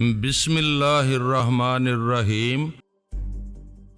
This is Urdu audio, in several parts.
بسم اللہ الرحمن الرحیم۔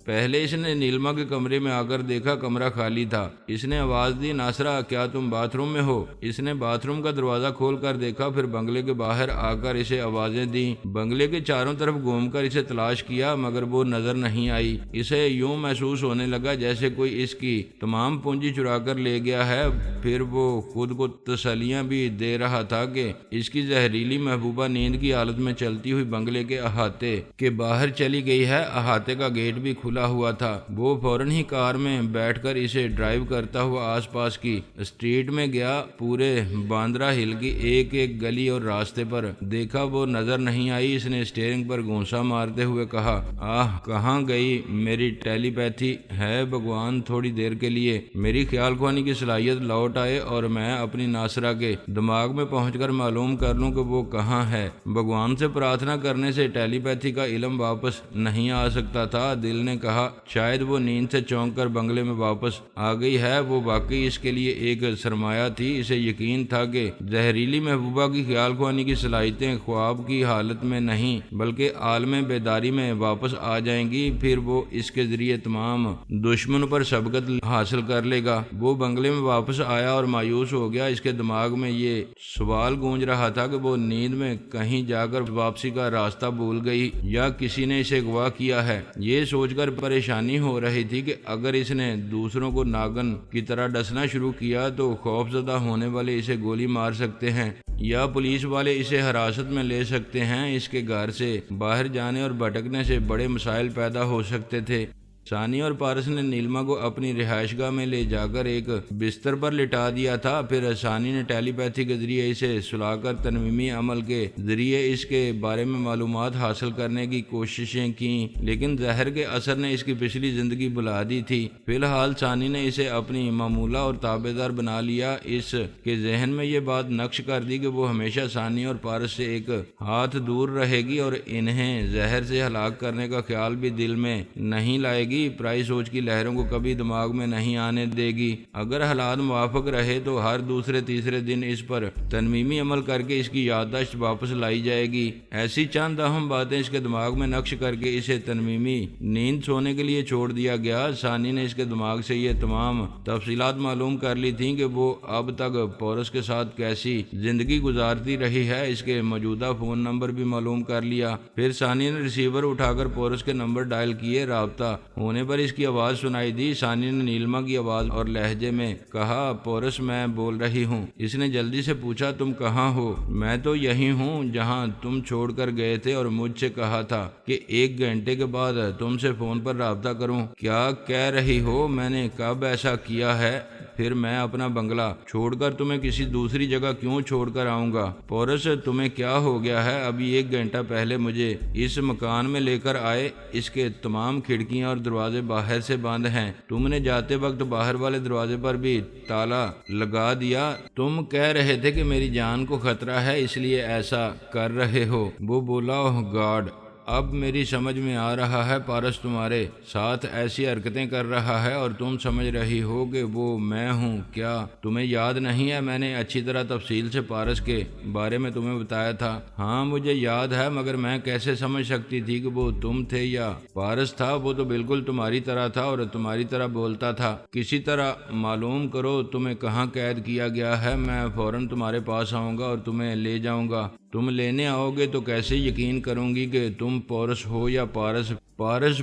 پہلے اس نے نیلما کے کمرے میں آ کر دیکھا کمرہ خالی تھا۔ اس نے آواز دی، ناصرہ کیا تم باتھ روم میں ہو؟ اس نے باتھ روم کا دروازہ کھول کر دیکھا، پھر بنگلے کے باہر آ کر اسے آوازیں دیں۔ بنگلے کے چاروں طرف گھوم کر اسے تلاش کیا مگر وہ نظر نہیں آئی۔ اسے یوں محسوس ہونے لگا جیسے کوئی اس کی تمام پونجی چرا کر لے گیا ہے۔ پھر وہ خود کو تسلیاں بھی دے رہا تھا کہ اس کی زہریلی محبوبہ نیند کی حالت میں چلتی ہوئی بنگلے کے احاطے کے باہر چلی گئی ہے۔ احاطے کا گیٹ بھی کھلا ہوا تھا۔ وہ فوراً ہی کار میں بیٹھ کر اسے ڈرائیو کرتا ہوا آس پاس کی اسٹریٹ میں گیا۔ پورے باندرا ہل کی ایک ایک گلی اور راستے پر دیکھا، وہ نظر نہیں آئی۔ اس نے اسٹیئرنگ پر گھونسا مارتے ہوئے کہا، کہاں گئی میری ٹیلی پیتھی؟ ہے بھگوان تھوڑی دیر کے لیے میری خیال خوانی کی صلاحیت لوٹ آئے اور میں اپنی ناصرہ کے دماغ میں پہنچ کر معلوم کر لوں کہ وہ کہاں ہے۔ بھگوان سے پرارتھنا کرنے سے ٹیلی پیتھی کا علم واپس نہیں آ سکتا تھا۔ دل نے کہا شاید وہ نیند سے چونک کر بنگلے میں واپس آ گئی ہے۔ وہ واقعی اس کے لیے ایک سرمایہ تھی۔ اسے یقین تھا کہ زہریلی محبوبہ کی خیال خوانی کی صلاحیتیں خواب کی حالت میں نہیں بلکہ عالم بیداری میں واپس آ جائیں گی۔ پھر وہ اس کے ذریعے تمام دشمنوں پر سبقت حاصل کر لے گا۔ وہ بنگلے میں واپس آیا اور مایوس ہو گیا۔ اس کے دماغ میں یہ سوال گونج رہا تھا کہ وہ نیند میں کہیں جا کر واپسی کا راستہ بھول گئی یا کسی نے اسے اغوا کیا ہے۔ یہ سوچ کر پریشانی ہو رہی تھی کہ اگر اس نے دوسروں کو ناگن کی طرح ڈسنا شروع کیا تو خوفزدہ ہونے والے اسے گولی مار سکتے ہیں یا پولیس والے اسے حراست میں لے سکتے ہیں۔ اس کے گھر سے باہر جانے اور بھٹکنے سے بڑے مسائل پیدا ہو سکتے تھے۔ ثانی اور پارس نے نیلما کو اپنی رہائش گاہ میں لے جا کر ایک بستر پر لٹا دیا تھا۔ پھر ثانی نے ٹیلی پیتھی کے ذریعے اسے سلا کر تنویمی عمل کے ذریعے اس کے بارے میں معلومات حاصل کرنے کی کوششیں کیں، لیکن زہر کے اثر نے اس کی پچھلی زندگی بھلا دی تھی۔ فی الحال ثانی نے اسے اپنی معمولہ اور تابع دار بنا لیا۔ اس کے ذہن میں یہ بات نقش کر دی کہ وہ ہمیشہ ثانی اور پارس سے ایک ہاتھ دور رہے گی اور انہیں زہر سے ہلاک کرنے کا خیال بھی دل میں نہیں لائے گی۔ پرائی سوچ کی لہروں کو کبھی دماغ میں نہیں آنے دے گی۔ اگر حالات موافق رہے تو ہر دوسرے تیسرے دن اس پر تنویمی عمل کر کے اس کی یادداشت واپس لائی جائے گی۔ ایسی چند اہم باتیں اس کے دماغ میں نقش کر کے اسے تنویمی نیند سونے کے لیے چھوڑ دیا گیا۔ ثانی نے اس کے دماغ سے یہ تمام تفصیلات معلوم کر لی تھیں کہ وہ اب تک پورس کے ساتھ کیسی زندگی گزارتی رہی ہے۔ اس کے موجودہ فون نمبر بھی معلوم کر لیا۔ پھر ثانی نے ریسیور اٹھا کر پورس کے نمبر ڈائل کیے۔ رابطہ ہونے پر اس کی آواز سنائی دی۔ ثانی نے نیلما کی آواز اور لہجے میں کہا، پورس میں بول رہی ہوں۔ اس نے جلدی سے پوچھا، تم کہاں ہو؟ میں تو یہی ہوں جہاں تم چھوڑ کر گئے تھے اور مجھ سے کہا تھا کہ 1 گھنٹے کے بعد تم سے فون پر رابطہ کروں۔ کیا کہہ رہی ہو؟ میں نے کب ایسا کیا ہے؟ پھر میں اپنا بنگلہ چھوڑ کر تمہیں کسی دوسری جگہ کیوں چھوڑ کر آؤں گا؟ پورس تمہیں کیا ہو گیا ہے؟ ابھی 1 گھنٹہ پہلے مجھے اس مکان میں لے کر آئے۔ اس کے تمام کھڑکیاں اور دروازے باہر سے بند ہیں۔ تم نے جاتے وقت باہر والے دروازے پر بھی تالا لگا دیا۔ تم کہہ رہے تھے کہ میری جان کو خطرہ ہے اس لیے ایسا کر رہے ہو۔ وہ بولا، اوہ گاڈ، اب میری سمجھ میں آ رہا ہے پارس تمہارے ساتھ ایسی حرکتیں کر رہا ہے اور تم سمجھ رہی ہو کہ وہ میں ہوں۔ کیا تمہیں یاد نہیں ہے میں نے اچھی طرح تفصیل سے پارس کے بارے میں تمہیں بتایا تھا؟ ہاں مجھے یاد ہے، مگر میں کیسے سمجھ سکتی تھی کہ وہ تم تھے یا پارس تھا؟ وہ تو بالکل تمہاری طرح تھا اور تمہاری طرح بولتا تھا۔ کسی طرح معلوم کرو تمہیں کہاں قید کیا گیا ہے، میں فوراً تمہارے پاس آؤں گا اور تمہیں لے جاؤں گا۔ تم لینے آؤ گے تو کیسے یقین کروں گی کہ تم پورس ہو یا پارس؟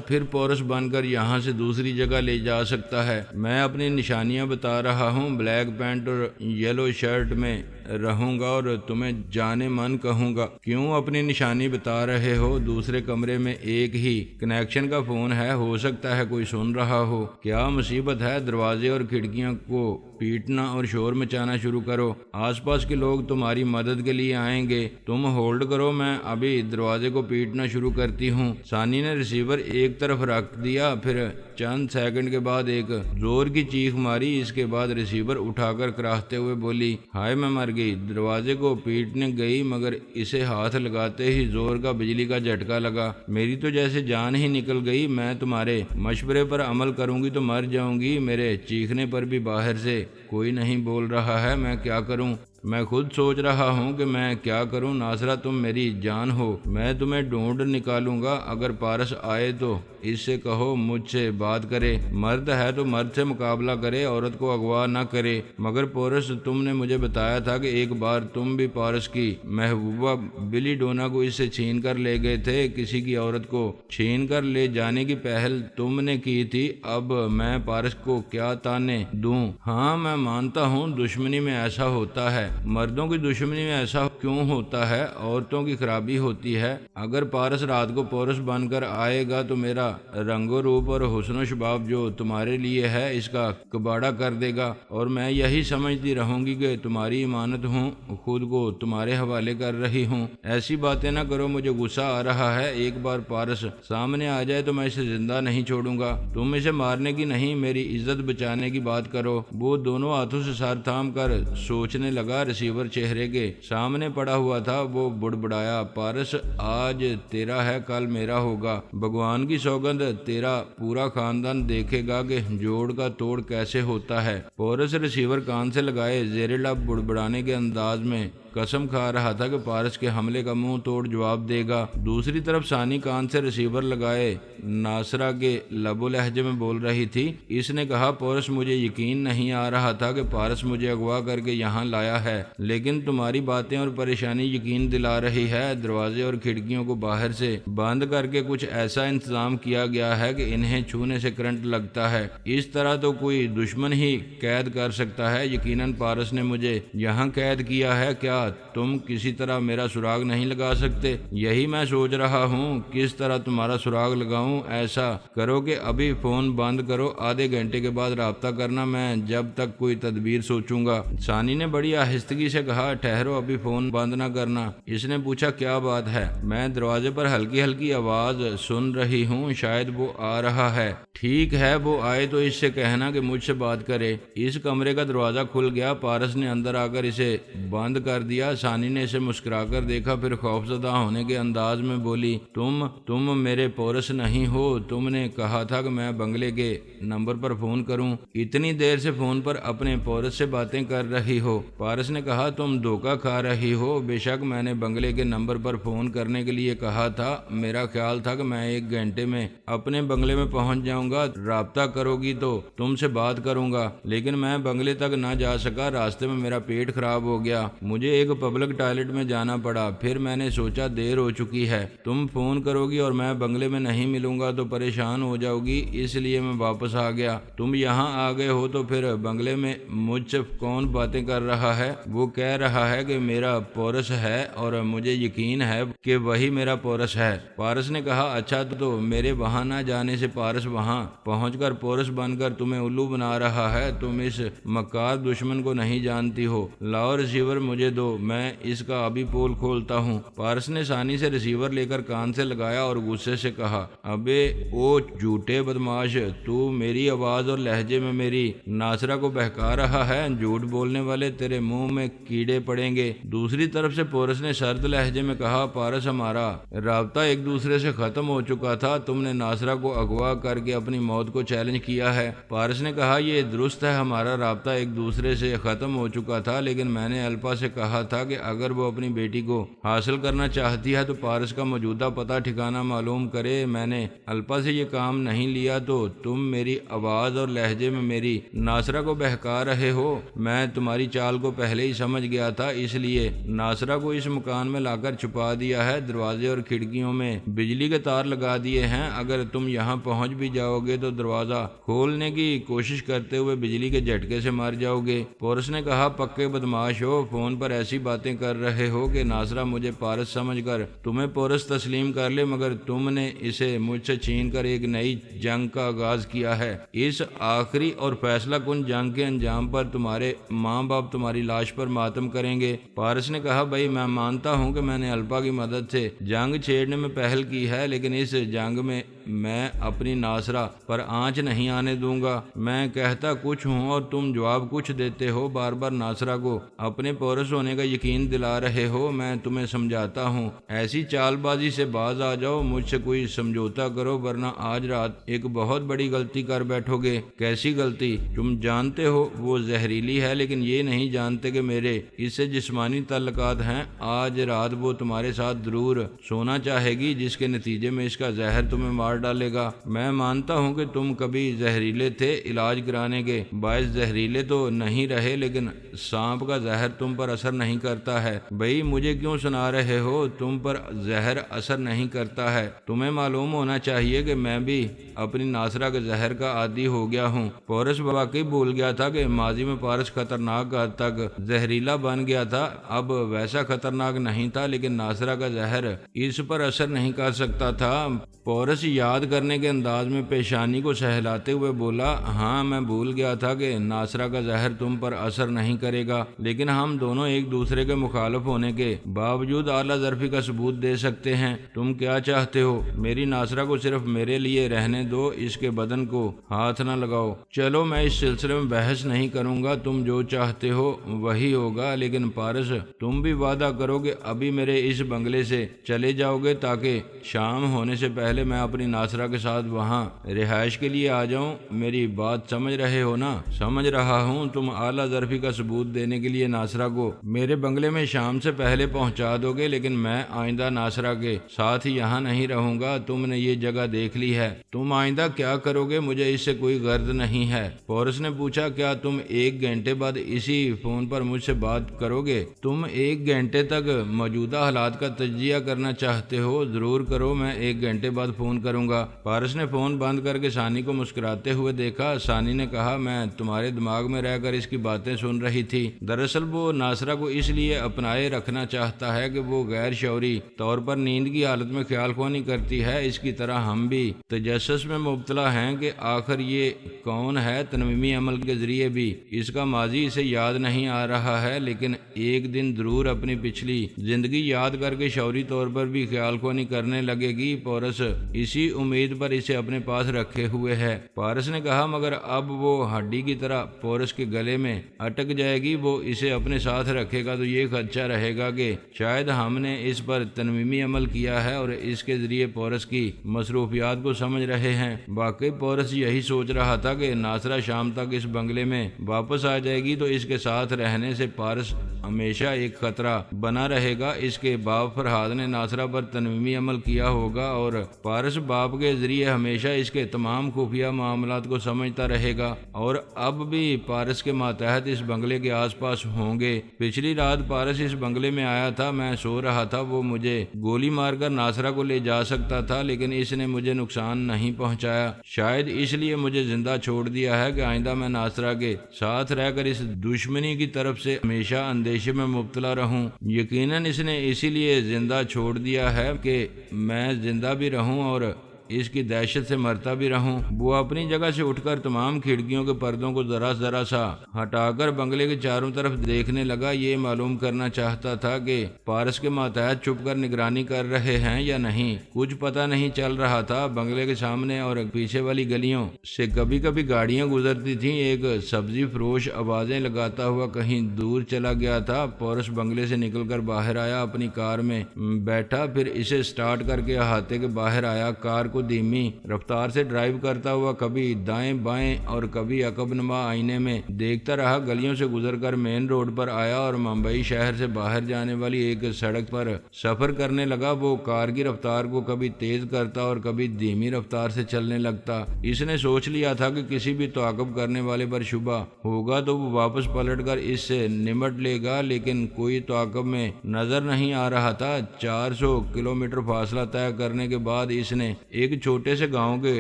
پھر پورس بن کر یہاں سے دوسری جگہ لے جا سکتا ہے۔ میں اپنی نشانیاں بتا رہا ہوں، بلیک پینٹ اور یلو شرٹ میں رہوں گا اور تمہیں جانے من کہوں گا۔ کیوں اپنی نشانی بتا رہے ہو؟ دوسرے کمرے میں ایک ہی کنیکشن کا فون ہے، ہو سکتا ہے کوئی سن رہا ہو۔ کیا مصیبت ہے؟ دروازے اور کھڑکیاں کو پیٹنا اور شور مچانا شروع کرو، آس پاس کے لوگ تمہاری مدد کے لیے آئیں گے۔ تم ہولڈ کرو، میں ابھی دروازے کو پیٹنا شروع کرتی ہوں۔ ثانی نے ریسیور ایک طرف رکھ دیا، پھر چند سیکنڈ کے بعد ایک زور کی چیخ ماری۔ اس کے بعد ریسیور اٹھا کر کراہتے ہوئے بولی، ہائے میں مر گئی۔ دروازے کو پیٹنے گئی مگر اسے ہاتھ لگاتے ہی زور کا بجلی کا جھٹکا لگا۔ میری تو جیسے جان ہی نکل گئی۔ میں تمہارے مشورے پر عمل کروں گی تو مر جاؤں گی۔ میرے چیخنے پر بھی باہر سے کوئی نہیں بول رہا ہے، میں کیا کروں؟ میں خود سوچ رہا ہوں کہ میں کیا کروں۔ ناصرہ تم میری جان ہو، میں تمہیں ڈھونڈ نکالوں گا۔ اگر پارس آئے تو اس سے کہو مجھ سے بات کرے، مرد ہے تو مرد سے مقابلہ کرے، عورت کو اغوا نہ کرے۔ مگر پورس تم نے مجھے بتایا تھا کہ ایک بار تم بھی پارس کی محبوبہ بلی ڈونا کو اس سے چھین کر لے گئے تھے۔ کسی کی عورت کو چھین کر لے جانے کی پہل تم نے کی تھی، اب میں پارس کو کیا تانے دوں؟ ہاں میں مانتا ہوں دشمنی میں ایسا ہوتا ہے، مردوں کی دشمنی میں ایسا کیوں ہوتا ہے؟ عورتوں کی خرابی ہوتی ہے۔ اگر پارس رات کو پورس بن کر آئے گا تو میرا رنگ و روپ اور حسن و شباب جو تمہارے لیے ہے اس کا کباڑہ کر دے گا، اور میں یہی سمجھتی رہوں گی کہ تمہاری امانت ہوں، خود کو تمہارے حوالے کر رہی ہوں۔ ایسی باتیں نہ کرو، مجھے غصہ آ رہا ہے۔ ایک بار پارس سامنے آ جائے تو میں اسے زندہ نہیں چھوڑوں گا۔ تم اسے مارنے کی نہیں، میری عزت بچانے کی بات کرو۔ وہ دونوں ہاتھوں سے سر تھام کر سوچنے لگا۔ ریسیور چہرے کے سامنے پڑا ہوا تھا۔ وہ بڑبڑایا، پارس آج تیرا ہے کل میرا ہوگا۔ بھگوان کی سوگند تیرا پورا خاندان دیکھے گا کہ جوڑ کا توڑ کیسے ہوتا ہے۔ پورس ریسیور کان سے لگائے زیر لب بڑبڑانے کے انداز میں قسم کھا رہا تھا کہ پارس کے حملے کا منہ توڑ جواب دے گا۔ دوسری طرف ثانی کان سے ریسیور لگائے ناصرہ کے لب و لہجے میں بول رہی تھی۔ اس نے کہا، پورس مجھے یقین نہیں آ رہا تھا کہ پارس مجھے اغوا کر کے یہاں لایا ہے، لیکن تمہاری باتیں اور پریشانی یقین دلا رہی ہے۔ دروازے اور کھڑکیوں کو باہر سے بند کر کے کچھ ایسا انتظام کیا گیا ہے کہ انہیں چھونے سے کرنٹ لگتا ہے۔ اس طرح تو کوئی دشمن ہی قید کر سکتا ہے۔ یقیناً پارس نے مجھے یہاں قید کیا ہے۔ کیا تم کسی طرح میرا سراغ نہیں لگا سکتے؟ یہی میں سوچ رہا ہوں، کس طرح تمہارا سراغ لگاؤں؟ ایسا کرو کہ ابھی فون بند کرو، آدھے گھنٹے کے بعد رابطہ کرنا، میں جب تک کوئی تدبیر سوچوں گا۔ ثانی نے بڑی آہستگی سے کہا، ٹھہرو، ابھی فون بند نہ کرنا۔ اس نے پوچھا، کیا بات ہے؟ میں دروازے پر ہلکی ہلکی آواز سن رہی ہوں، شاید وہ آ رہا ہے۔ ٹھیک ہے، وہ آئے تو اس سے کہنا کہ مجھ سے بات کرے۔ اس کمرے کا دروازہ کھل گیا۔ پارس نے اندر آ کر اسے بند کر دیا۔ ثانی نے اسے مسکرا کر دیکھا، پھر خوفزدہ ہونے کے انداز میں بولی، تم میرے پورس نہیں ہو؟ تم نے کہا تھا کہ میں بنگلے کے نمبر پر فون کروں، اتنی دیر سے فون پر اپنے پورس سے باتیں کر رہی ہو۔ پارس نے کہا، تم دھوکہ کھا رہی ہو۔ بے شک میں نے بنگلے کے نمبر پر فون کرنے کے لیے کہا تھا۔ میرا خیال تھا کہ میں 1 گھنٹے میں اپنے بنگلے میں پہنچ جاؤں گا، رابطہ کرو گی تو تم سے بات کروں گا، لیکن میں بنگلے تک نہ جا سکا۔ راستے میں میرا پیٹ خراب ہو گیا، مجھے ایک پبلک ٹوائلٹ میں جانا پڑا۔ پھر میں نے سوچا دیر ہو چکی ہے، تم فون کرو گی اور میں بنگلے میں نہیں ملوں گا تو پریشان ہو جاؤ گی، اس لیے میں واپس آ گیا۔ تم یہاں آ گئے ہو تو پھر بنگلے میں مجھ سے کون باتیں کر رہا ہے؟ وہ کہہ رہا ہے کہ میرا پورس ہے اور مجھے یقین ہے کہ وہی میرا پورس ہے۔ پارس نے کہا، اچھا تو میرے وہاں نہ جانے سے پارس وہاں پہنچ کر پورس بن کر تمہیں الو بنا رہا ہے؟ تم اس مکار دشمن کو نہیں جانتی ہو۔ لاؤ ریسیور مجھے دو، میں اس کا ابھی پول کھولتا ہوں۔ پارس نے ثانی سے ریسیور لے کر کان سے لگایا اور غصے سے کہا، ابے او جھوٹے بدماش، تو میری آواز اور لہجے میں میری ناصرہ کو بہکا رہا ہے؟ جھوٹ بولنے والے، تیرے منہ میں کیڑے پڑیں گے۔ دوسری طرف سے پورس نے سرد لہجے میں کہا، پارس ہمارا رابطہ ایک دوسرے سے ختم ہو چکا تھا، تم نے ناصرہ کو اغوا کر کے اپنی موت کو چیلنج کیا ہے۔ پارس نے کہا، یہ درست ہے، ہمارا رابطہ ایک دوسرے سے ختم ہو چکا تھا، لیکن میں نے الپا سے کہا تھا کہ اگر وہ اپنی بیٹی کو حاصل کرنا چاہتی ہے تو پارس کا موجودہ پتہ ٹھکانہ معلوم کرے۔ میں نے الپا سے یہ کام نہیں لیا تو تم میری آواز اور لہجے میں میری ناصرہ کو بہکا رہے ہو۔ میں تمہاری چال کو پہلے ہی سمجھ گیا تھا، اس لیے ناصرہ کو اس مکان میں لا کر چھپا دیا ہے۔ دروازے اور کھڑکیوں میں بجلی کے تار لگا دیے ہیں، اگر تم یہاں پہنچ بھی جاؤ گے تو دروازہ کھولنے کی کوشش کرتے ہوئے بجلی کے جھٹکے سے مر جاؤ گے۔ پورس نے کہا، پکے بدماش ہو، فون پر ایسی باتیں کر رہے ہو کہ ناصرہ مجھے پارس سمجھ کر تمہیں پورس تسلیم کر لے، مگر تم نے اسے مجھ سے چھین کر ایک نئی جنگ کا آغاز کیا ہے۔ اس آخری اور فیصلہ کن جنگ کے انجام پر تمہارے ماں باپ تمہاری لاش پر ماتم کریں گے۔ پارس نے کہا، بھائی میں مانتا ہوں کہ میں نے الپا کی مدد سے جنگ چھیڑنے میں پہل کی ہے، لیکن اس جنگ میں میں اپنی ناصرہ پر آنچ نہیں آنے دوں گا۔ میں کہتا کچھ ہوں اور تم جواب کچھ دیتے ہو، بار بار ناصرہ کو اپنے پورس ہونے کا یقین دلا رہے ہو۔ میں تمہیں سمجھاتا ہوں، ایسی چال بازی سے باز آ جاؤ، مجھ سے کوئی سمجھوتا کرو، ورنہ آج رات ایک بہت بڑی غلطی کر بیٹھو گے۔ کیسی غلطی؟ تم جانتے ہو وہ زہریلی ہے، لیکن یہ نہیں جانتے کہ میرے اس سے جسمانی تعلقات ہیں۔ آج رات وہ تمہارے ساتھ ضرور سونا چاہے گی، جس کے نتیجے میں اس کا زہر تمہیں مار ڈالے گا۔ میں مانتا ہوں کہ تم کبھی زہریلے تھے، علاج کرانے کے باعث زہریلے تو نہیں رہے، لیکن سانپ کا زہر تم پر اثر نہیں کرتا ہے۔ بھئی مجھے کیوں سنا رہے ہو؟ تم پر زہر اثر نہیں کرتا ہے۔ تمہیں معلوم ہونا چاہیے کہ میں بھی اپنی ناصرہ کے زہر کا عادی ہو گیا ہوں۔ پورس واقعی بھول گیا تھا کہ ماضی میں پارس خطرناک حد تک زہریلا بن گیا تھا، اب ویسا خطرناک نہیں تھا، لیکن ناصرہ کا زہر اس پر اثر نہیں کر سکتا تھا۔ پورس یاد کرنے کے انداز میں پیشانی کو سہلاتے ہوئے بولا، ہاں میں بھول گیا تھا کہ ناصرہ کا زہر تم پر اثر نہیں کرے گا، لیکن ہم دونوں ایک دوسرے کے مخالف ہونے کے باوجود اعلیٰ ظرفی کا ثبوت دے سکتے ہیں۔ تم کیا چاہتے ہو؟ میری ناصرہ کو صرف میرے لیے رہنے دو، اس کے بدن کو ہاتھ نہ لگاؤ۔ چلو میں اس سلسلے میں بحث نہیں کروں گا، تم جو چاہتے ہو وہی ہوگا، لیکن پارس تم بھی وعدہ کرو کہ ابھی میرے اس بنگلے سے چلے جاؤ گے تاکہ شام ہونے سے پہلے میں اپنی ناصرہ کے ساتھ وہاں رہائش کے لیے آ جاؤں۔ میری بات سمجھ رہے ہو نا؟ سمجھ رہا ہوں۔ تم اعلیٰ ظرفی کا ثبوت دینے کے لیے ناصرہ کو میرے بنگلے میں شام سے پہلے پہنچا دو گے، لیکن میں آئندہ ناصرہ کے ساتھ یہاں نہیں رہوں گا۔ تم نے یہ جگہ دیکھ لی ہے، تم آئندہ کیا کرو گے مجھے اس سے کوئی غرض نہیں ہے۔ پورس نے پوچھا، کیا تم 1 گھنٹے بعد اسی فون پر مجھ سے بات کرو گے؟ تم 1 گھنٹے تک موجودہ حالات کا تجزیہ کرنا چاہتے ہو؟ ضرور کرو، میں 1 گھنٹے بعد فون کروں گا۔ پارس نے فون بند کر کے ثانی کو مسکراتے ہوئے دیکھا۔ ثانی نے کہا، میں تمہارے دماغ میں رہ کر اس کی باتیں سن رہی تھی۔ دراصل وہ ناصرہ کو اس لیے اپنائے رکھنا چاہتا ہے کہ وہ غیر شعوری طور پر نیند کی حالت میں خیال خوانی کرتی ہے۔ اس کی طرح ہم بھی تجسس میں مبتلا ہیں کہ آخر یہ کون ہے۔ تنویمی عمل کے ذریعے بھی اس کا ماضی اسے یاد نہیں آ رہا ہے، لیکن ایک دن ضرور اپنی پچھلی زندگی یاد کر کے شعوری طور پر بھی خیال خوانی کرنے لگے گی۔ پورس اسی امید پر اسے اپنے پاس رکھے ہوئے ہے۔ پارس نے کہا، مگر اب وہ ہڈی کی طرح پورس کے گلے میں اٹک جائے گی، وہ اسے اپنے ساتھ رکھے گا تو یہ خدشہ رہے گا کہ شاید ہم نے اس پر تنویمی عمل کیا ہے اور اس کے ذریعے پورس کی مصروفیات کو سمجھ رہے ہیں۔ واقعی پورس یہی سوچ رہا تھا کہ ناصرہ شام تک اس بنگلے میں واپس آ جائے گی تو اس کے ساتھ رہنے سے پارس ہمیشہ ایک خطرہ بنا رہے گا۔ اس کے باپ فرہاد نے ناصرہ پر تنویمی عمل کیا ہوگا اور پارس باپ کے ذریعے ہمیشہ اس کے تمام خفیہ معاملات کو سمجھتا رہے گا، اور اب بھی پارس کے ماتحت اس بنگلے کے آس پاس ہوں گے۔ پچھلی رات پارس اس بنگلے میں آیا تھا، میں سو رہا تھا۔ وہ مجھے گولی مار کر ناصرہ کو لے جا سکتا تھا، لیکن اس نے مجھے نقصان نہیں پہنچایا۔ شاید اس لیے مجھے زندہ چھوڑ دیا ہے کہ آئندہ میں ناصرہ کے ساتھ رہ کر اس دشمنی کی طرف سے ہمیشہ اندیشے میں مبتلا رہوں۔ یقیناً اس نے اسی لیے زندہ چھوڑ دیا ہے کہ میں زندہ بھی رہوں اور اس کی دہشت سے مرتا بھی رہوں۔ وہ اپنی جگہ سے اٹھ کر تمام کھڑکیوں کے پردوں کو ذرا ذرا سا ہٹا کر بنگلے کے چاروں طرف دیکھنے لگا۔ یہ معلوم کرنا چاہتا تھا کہ پارس کے ماتحت چھپ کر نگرانی کر رہے ہیں یا نہیں۔ کچھ پتہ نہیں چل رہا تھا۔ بنگلے کے سامنے اور پیچھے والی گلیوں سے کبھی کبھی گاڑیاں گزرتی تھیں۔ ایک سبزی فروش آوازیں لگاتا ہوا کہیں دور چلا گیا تھا۔ پورس بنگلے سے نکل کر باہر آیا، اپنی کار میں بیٹھا، پھر اسے سٹارٹ کر کے احاطے کے باہر آیا۔ کار کو دھیمی رفتار سے ڈرائیو کرتا ہوا کبھی دائیں بائیں اور کبھی عقب نما آئینے میں دیکھتا رہا۔ گلیوں سے گزر کر مین روڈ پر آیا اور ممبئی شہر سے باہر جانے والی ایک سڑک پر سفر کرنے لگا۔ وہ کار کی رفتار کو کبھی تیز کرتا اور کبھی دھیمی رفتار سے چلنے لگتا۔ اس نے سوچ لیا تھا کہ کسی بھی تعاقب کرنے والے پر شبہ ہوگا تو وہ واپس پلٹ کر اس سے نمٹ لے گا، لیکن کوئی تعاقب میں نظر نہیں آ رہا تھا۔ 400 کلومیٹر فاصلہ طے کرنے کے بعد اس نے ایک چھوٹے سے گاؤں کے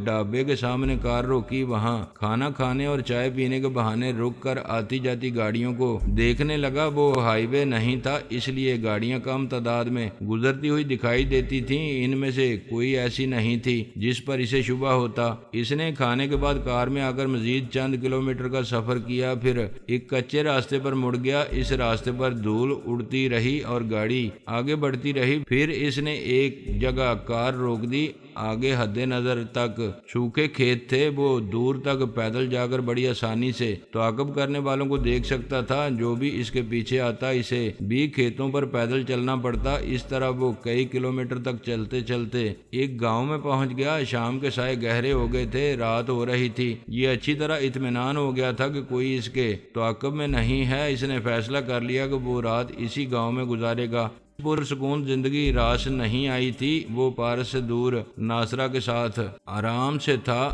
ڈھابے کے سامنے کار روکی۔ وہاں کھانا کھانے اور چائے پینے کے بہانے رک کر آتی جاتی گاڑیوں کو دیکھنے لگا۔ وہ ہائی وے نہیں تھا، اس لیے گاڑیاں کم تعداد میں گزرتی ہوئی دکھائی دیتی تھیں۔ ان میں سے کوئی ایسی نہیں تھی جس پر اسے شبہ ہوتا۔ اس نے کھانے کے بعد کار میں آ کر مزید چند کلومیٹر کا سفر کیا، پھر ایک کچے راستے پر مڑ گیا۔ اس راستے پر دھول اڑتی رہی اور گاڑی آگے بڑھتی رہی۔ پھر اس نے ایک جگہ کار روک دی آگے حد نظر تک سوکھے کھیت تھے، وہ دور تک پیدل جا کر بڑی آسانی سے تعاقب کرنے والوں کو دیکھ سکتا تھا۔ جو بھی اس کے پیچھے آتا اسے بھی کھیتوں پر پیدل چلنا پڑتا۔ اس طرح وہ کئی کلومیٹر تک چلتے چلتے ایک گاؤں میں پہنچ گیا۔ شام کے سائے گہرے ہو گئے تھے، رات ہو رہی تھی۔ یہ اچھی طرح اطمینان ہو گیا تھا کہ کوئی اس کے تعاقب میں نہیں ہے۔ اس نے فیصلہ کر لیا کہ وہ رات اسی گاؤں میں گزارے گا۔ پرسکون زندگی راس نہیں آئی تھی۔ وہ پارس سے دور ناصرہ کے ساتھ آرام سے تھا۔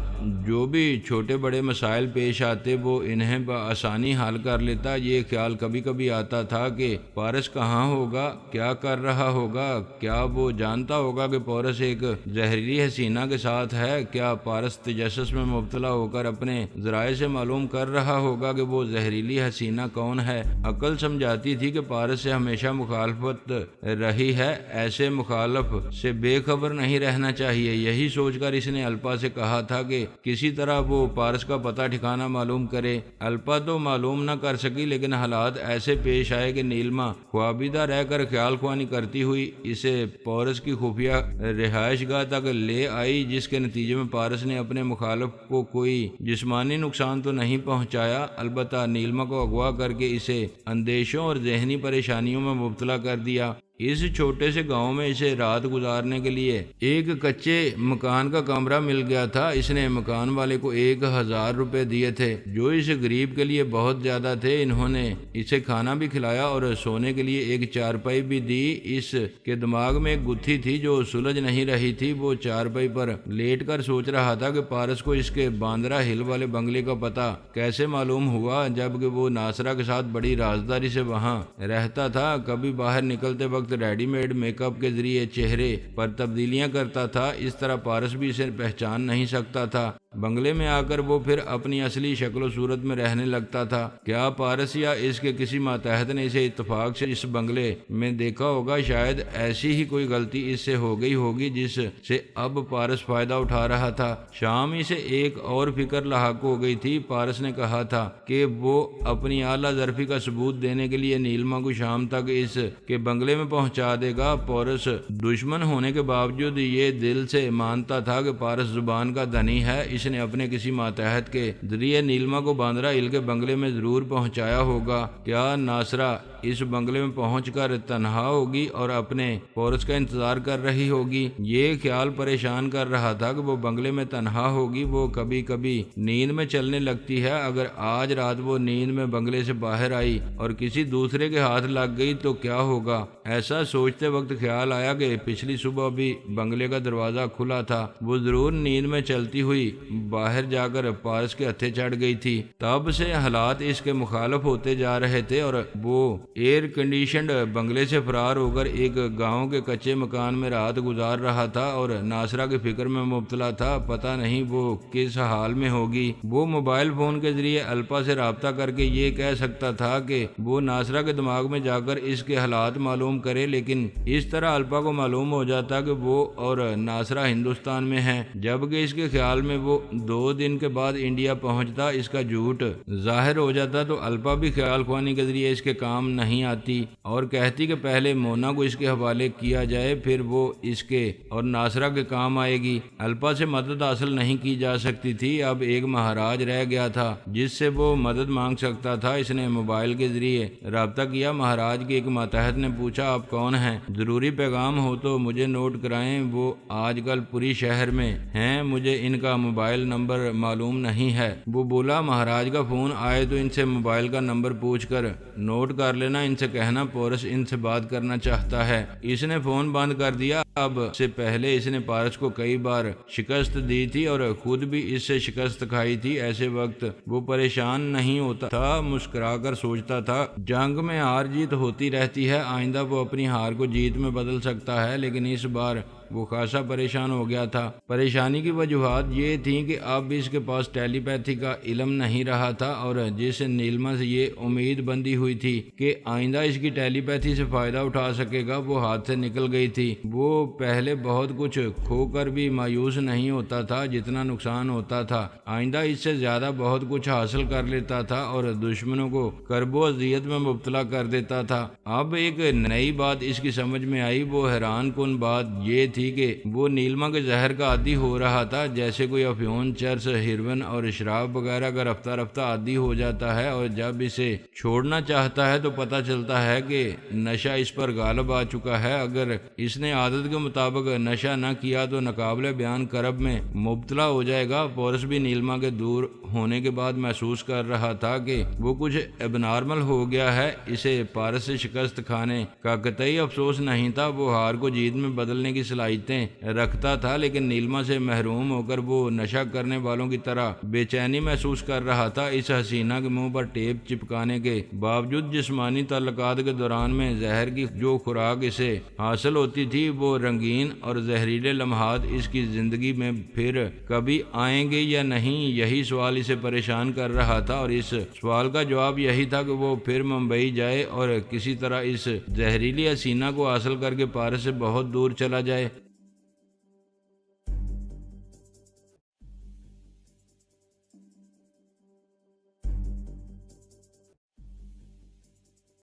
جو بھی چھوٹے بڑے مسائل پیش آتے وہ انہیں بآسانی حل کر لیتا۔ یہ خیال کبھی کبھی آتا تھا کہ پارس کہاں ہوگا، کیا کر رہا ہوگا، کیا وہ جانتا ہوگا کہ پارس ایک زہریلی حسینہ کے ساتھ ہے، کیا پارس تجسس میں مبتلا ہو کر اپنے ذرائع سے معلوم کر رہا ہوگا کہ وہ زہریلی حسینہ کون ہے۔ عقل سمجھاتی تھی کہ پارس سے ہمیشہ مخالفت رہی ہے، ایسے مخالف سے بے خبر نہیں رہنا چاہیے۔ یہی سوچ کر اس نے الپا سے کہا تھا کہ کسی طرح وہ پارس کا پتہ ٹھکانہ معلوم کرے۔ الپا تو معلوم نہ کر سکی، لیکن حالات ایسے پیش آئے کہ نیلما خوابیدہ رہ کر خیال خوانی کرتی ہوئی اسے پارس کی خفیہ رہائش گاہ تک لے آئی، جس کے نتیجے میں پارس نے اپنے مخالف کو کوئی جسمانی نقصان تو نہیں پہنچایا، البتہ نیلما کو اغوا کر کے اسے اندیشوں اور ذہنی پریشانیوں میں مبتلا کر دیا۔ اس چھوٹے سے گاؤں میں اسے رات گزارنے کے لیے ایک کچے مکان کا کمرہ مل گیا تھا۔ اس نے مکان والے کو 1000 روپے دیے تھے، جو اس غریب کے لیے بہت زیادہ تھے۔ انہوں نے اسے کھانا بھی کھلایا اور سونے کے لیے ایک چارپائی بھی دی۔ اس کے دماغ میں ایک گتھی تھی جو سلجھ نہیں رہی تھی۔ وہ چارپائی پر لیٹ کر سوچ رہا تھا کہ پارس کو اس کے باندرا ہل والے بنگلے کا پتہ کیسے معلوم ہوا، جبکہ وہ ناصرہ کے ساتھ بڑی رازداری سے وہاں رہتا تھا۔ کبھی باہر نکلتے وقت ریڈی میڈ میک اپ کے ذریعے چہرے پر تبدیلیاں کرتا تھا۔ اس طرح پارس بھی اسے پہچان نہیں سکتا تھا۔ بنگلے میں آ کر وہ پھر اپنی اصلی شکل و صورت میں رہنے لگتا تھا۔ کیا پارس یا اس کے کسی ماتحت نے اسے اتفاق سے اس بنگلے میں دیکھا ہوگا؟ شاید ایسی ہی کوئی غلطی اس سے ہو گئی ہوگی جس سے اب پارس فائدہ اٹھا رہا تھا۔ شام ہی سے ایک اور فکر لاحق ہو گئی تھی۔ پارس نے کہا تھا کہ وہ اپنی اعلیٰ ظرفی کا ثبوت دینے کے لیے نیلما کو شام تک اس کے بنگلے میں پہنچا دے گا۔ پارس دشمن ہونے کے باوجود یہ دل سے مانتا تھا کہ پارس زبان کا دھنی ہے۔ اس نے اپنے کسی ماتحت کے ذریعے نیلما کو باندرا ہل کے بنگلے میں ضرور پہنچایا ہوگا۔ کیا ناصرہ اس بنگلے میں پہنچ کر تنہا ہوگی اور اپنے پارس کا انتظار کر رہی ہوگی؟ یہ خیال پریشان کر رہا تھا کہ وہ بنگلے میں تنہا ہوگی۔ وہ کبھی کبھی نیند میں چلنے لگتی ہے۔ اگر آج رات وہ نیند میں بنگلے سے باہر آئی اور کسی دوسرے کے ہاتھ لگ گئی تو کیا ہوگا؟ ایسا سوچتے وقت خیال آیا کہ پچھلی صبح بھی بنگلے کا دروازہ کھلا تھا۔ وہ ضرور نیند میں چلتی ہوئی باہر جا کر پارس کے ہتھے چڑھ گئی تھی۔ تب سے حالات اس کے مخالف ہوتے جا رہے تھے اور وہ ایئر کنڈیشنڈ بنگلے سے فرار ہو کر ایک گاؤں کے کچے مکان میں رات گزار رہا تھا اور ناصرہ کی فکر میں مبتلا تھا۔ پتہ نہیں وہ کس حال میں ہوگی۔ وہ موبائل فون کے ذریعے الپا سے رابطہ کر کے یہ کہہ سکتا تھا کہ وہ ناصرہ کے دماغ میں جا کر اس کے حالات معلوم کرے، لیکن اس طرح الپا کو معلوم ہو جاتا کہ وہ اور ناصرہ ہندوستان میں ہیں، جبکہ اس کے خیال میں وہ 2 دن کے بعد انڈیا پہنچتا۔ اس کا جھوٹ ظاہر ہو جاتا تو الپا بھی خیال خوانی کے ذریعے اس کے کام نہیں آتی اور کہتی کہ پہلے مونا کو اس کے حوالے کیا جائے، پھر وہ اس کے اور ناصرہ کے کام آئے گی۔ الپا سے مدد حاصل نہیں کی جا سکتی تھی۔ اب ایک مہاراج رہ گیا تھا جس سے وہ مدد مانگ سکتا تھا۔ اس نے موبائل کے ذریعے رابطہ کیا۔ مہاراج کے ایک ماتحت نے پوچھا، آپ کون ہیں؟ ضروری پیغام ہو تو مجھے نوٹ کرائیں، وہ آج کل پوری شہر میں ہیں، مجھے ان کا موبائل نمبر معلوم نہیں ہے۔ وہ بولا، مہاراج کا فون آئے تو ان سے موبائل کا نمبر پوچھ کر نوٹ کر لینا، ان سے کہنا پارس ان سے بات کرنا چاہتا ہے۔ اس نے فون بند کر دیا۔ اب سے پہلے اس نے پارس کو کئی بار شکست دی تھی اور خود بھی اس سے شکست کھائی تھی۔ ایسے وقت وہ پریشان نہیں ہوتا تھا، مسکرا کر سوچتا تھا جنگ میں ہار جیت ہوتی رہتی ہے، آئندہ وہ اپنی ہار کو جیت میں بدل سکتا ہے، لیکن اس بار وہ خاصا پریشان ہو گیا تھا۔ پریشانی کی وجوہات یہ تھیں کہ اب اس کے پاس ٹیلی پیتھی کا علم نہیں رہا تھا اور جس نیلما سے یہ امید بندھی ہوئی تھی کہ آئندہ اس کی ٹیلی پیتھی سے فائدہ اٹھا سکے گا، وہ ہاتھ سے نکل گئی تھی۔ وہ پہلے بہت کچھ کھو کر بھی مایوس نہیں ہوتا تھا جتنا نقصان ہوتا تھا، آئندہ اس سے زیادہ بہت کچھ حاصل کر لیتا تھا اور دشمنوں کو کرب و اذیت میں مبتلا کر دیتا تھا۔ اب ایک نئی بات اس کی سمجھ میں آئی۔ وہ حیران کن بات یہ تھی تھی کہ وہ نیلما کے زہر کا عادی ہو رہا تھا، جیسے کوئی افیون، چرس، ہیروئن اور شراب وغیرہ کا رفتہ رفتہ عادی ہو جاتا ہے، اور جب اسے چھوڑنا چاہتا ہے تو پتہ چلتا ہے کہ نشہ اس پر غالب آ چکا ہے۔ اگر اس نے عادت کے مطابق نشہ نہ کیا تو ناقابل بیان کرب میں مبتلا ہو جائے گا۔ پورس بھی نیلما کے دور ہونے کے بعد محسوس کر رہا تھا کہ وہ کچھ اب نارمل ہو گیا ہے۔ اسے پارس سے شکست کھانے کا قطعی افسوس نہیں تھا، وہ ہار کو جیت میں بدلنے کی صلاحیتیں رکھتا تھا، لیکن نیلما سے محروم ہو کر وہ نشہ کرنے والوں کی طرح بے چینی محسوس کر رہا تھا۔ اس حسینہ کے منہ پر ٹیپ چپکانے کے باوجود جسمانی تعلقات کے دوران میں زہر کی جو خوراک اسے حاصل ہوتی تھی وہ رنگین اور زہریلے لمحات اس کی زندگی میں پھر کبھی آئیں گے یا نہیں، یہی سوال اسے پریشان کر رہا تھا، اور اس سوال کا جواب یہی تھا کہ وہ پھر ممبئی جائے اور کسی طرح اس زہریلی حسینہ کو حاصل کر کے پارس سے بہت دور چلا جائے۔